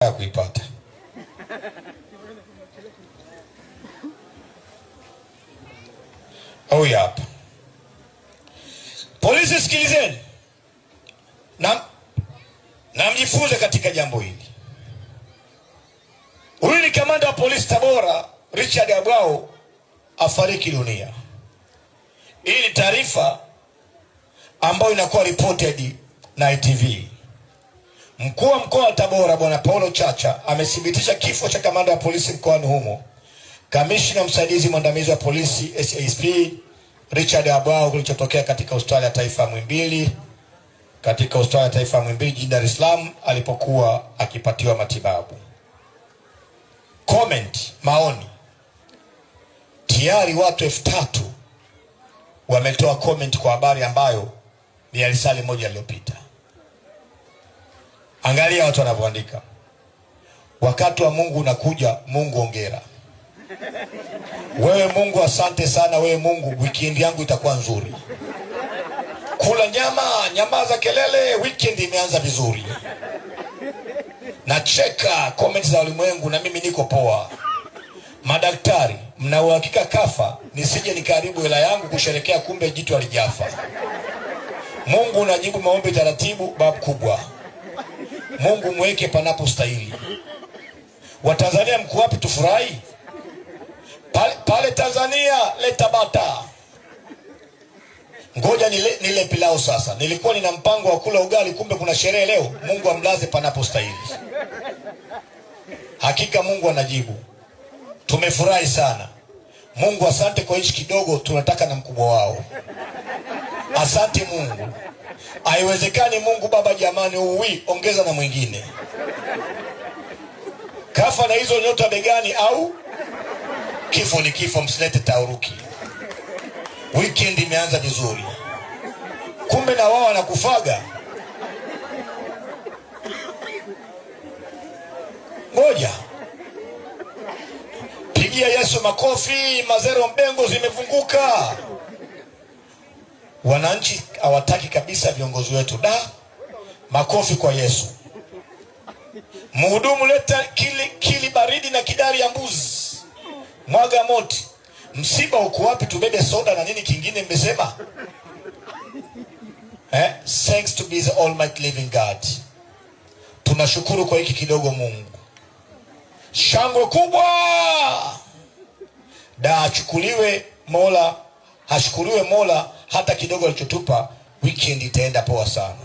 nataka kuipata. Huyu hapa. Polisi, sikilizeni na mjifunze katika jambo hili. Huyu ni kamanda wa polisi Tabora, Richard Abwao, afariki dunia. Hii ni taarifa ambayo inakuwa reported na ITV. Mkuu wa mkoa wa Tabora Bwana Paulo Chacha amethibitisha kifo cha kamanda wa polisi mkoani humo, kamishna msaidizi mwandamizi wa polisi SASP Richard Abwao, kilichotokea katika hospitali ya taifa Muhimbili, jijini Dar es Salaam alipokuwa akipatiwa matibabu. Comment, maoni. Tayari watu 3000 wametoa comment kwa habari ambayo ni ya risali moja iliyopita. Angalia watu wanavyoandika. Wakati wa Mungu unakuja, Mungu ongera. Wewe Mungu asante sana, wewe Mungu weekend yangu itakuwa nzuri. Kula nyama za kelele, weekend imeanza vizuri. Nacheka comment za ulimwengu na mimi niko poa. Madaktari, mna uhakika kafa nisije nikaribu hela yangu kusherekea, kumbe jitu alijafa. Mungu unajibu maombi taratibu, babu kubwa. Mungu mweke panapo stahili. Watanzania mko wapi tufurahi? Pale Tanzania leta bata. Ngoja nile pilau sasa. Nilikuwa nina mpango wa kula ugali, kumbe kuna sherehe leo. Mungu amlaze panapo stahili. Hakika Mungu anajibu. Tumefurahi sana. Mungu asante kwa hichi kidogo, tunataka na mkubwa wao. Asante Mungu. Haiwezekani Mungu Baba jamani, ongeza na mwingine. Kafa na hizo nyota begani au kifo ni kifo, msilete tauruki. Weekend imeanza vizuri. Kumbe na wao wanakufaga. Ngoja. Pigia Yesu makofi, mazero mbengo zimefunguka. Wananchi hawataki kabisa viongozi wetu. Makofi kwa Yesu. Mhudumu, leta kili baridi na kidari ya mbuzi. Mwaga moti. Msiba uko wapi? Tubebe soda na nini kingine mmesema? Thanks to be the almighty living God. Tunashukuru kwa hiki kidogo Mungu. Shangwe kubwa. Achukuliwe Mola, hashukuriwe Mola hata kidogo alichotupa. Weekend itaenda poa sana.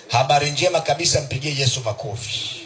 Habari njema kabisa, mpigie Yesu makofi.